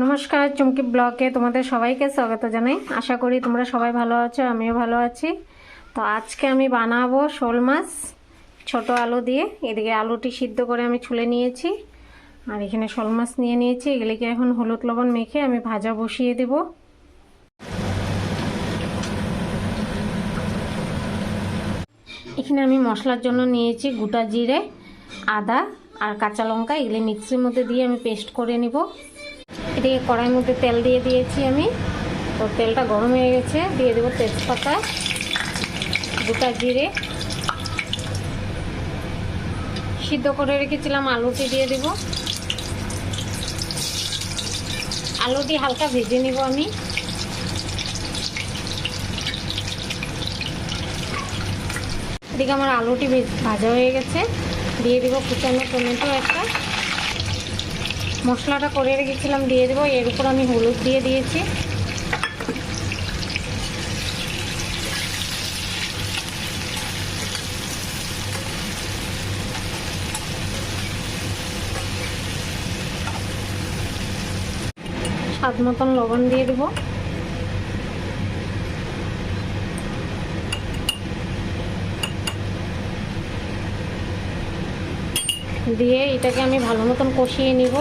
নমস্কার, চুমকি ব্লগে তোমাদের সবাইকে স্বাগত জানাই। আশা করি তোমরা সবাই ভালো আছো, আমিও ভালো আছি। তো আজকে আমি বানাবো শোল মাছ ছোট আলু দিয়ে। এদিকে আলুটি সিদ্ধ করে আমি ছুলে নিয়েছি, আর এখানে শোল মাছ নিয়ে নিয়েছি। এগুলিকে এখন হলুদ লবণ মেখে আমি ভাজা বসিয়ে দেব। এখানে আমি মশলার জন্য নিয়েছি গোটা জিরে, আদা আর কাঁচা লঙ্কা। এগুলি মিক্সির মধ্যে দিয়ে আমি পেস্ট করে নিব। এদিকে কড়াইয়ের মধ্যে তেল দিয়ে দিয়েছি আমি। তো তেলটা গরম হয়ে গেছে, দিয়ে দেবো তেজপাতা, গোটা জিরে, সিদ্ধ করে রেখেছিলাম আলুটি দিয়ে দেব। আলুটি হালকা ভেজে নিব আমি। এদিকে আমার আলুটি ভাজা হয়ে গেছে, দিয়ে দেবো কুচানো টমেটো একটা। মশলাটা করে রেখেছিলাম দিয়ে দেবো। এর উপর আমি হলুদ দিয়ে দিয়েছি। স্বাদ মতন লবণ দিয়ে দেবো। দিয়ে এটাকে আমি ভালো মতন কষিয়ে নিব।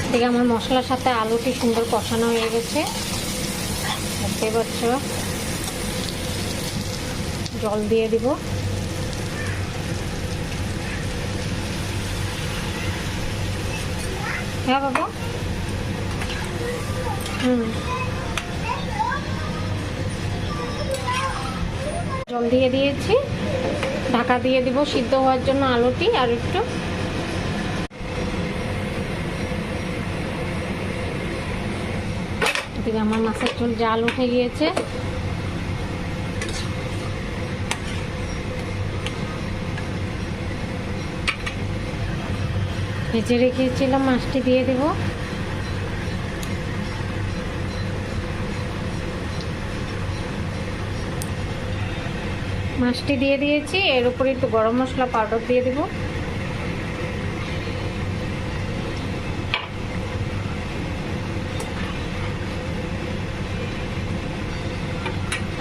এদিকে আমার মশলার সাথে আলুটি সুন্দর কষানো হয়ে গেছে, দেখতে পাচ্ছ। জল দিয়ে দিব। হ্যাঁ বাবা, জল দিয়ে দিয়েছি। ঢাকা দিয়ে দিব সিদ্ধ হওয়ার জন্য আলুটি আর একটু। এদিকে আমার মাছের ঝোল জাল উঠে গিয়েছে। ভেজে রেখেছিলাম মাছটি দিয়ে দেব। মাছটি দিয়ে দিয়েছি। এর উপরে একটু গরম মশলা পাউডার দিয়ে দেব।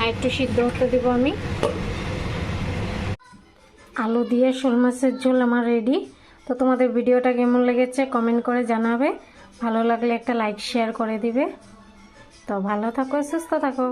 আর একটু সিদ্ধ হতে দেব আমি। আলু দিয়ে শোল মাছের ঝোল আমার রেডি। তো তোমাদের ভিডিওটা কেমন লেগেছে কমেন্ট করে জানাবে। ভালো লাগলে একটা লাইক শেয়ার করে দিবে। তো ভালো থাকো, সুস্থ থাকো।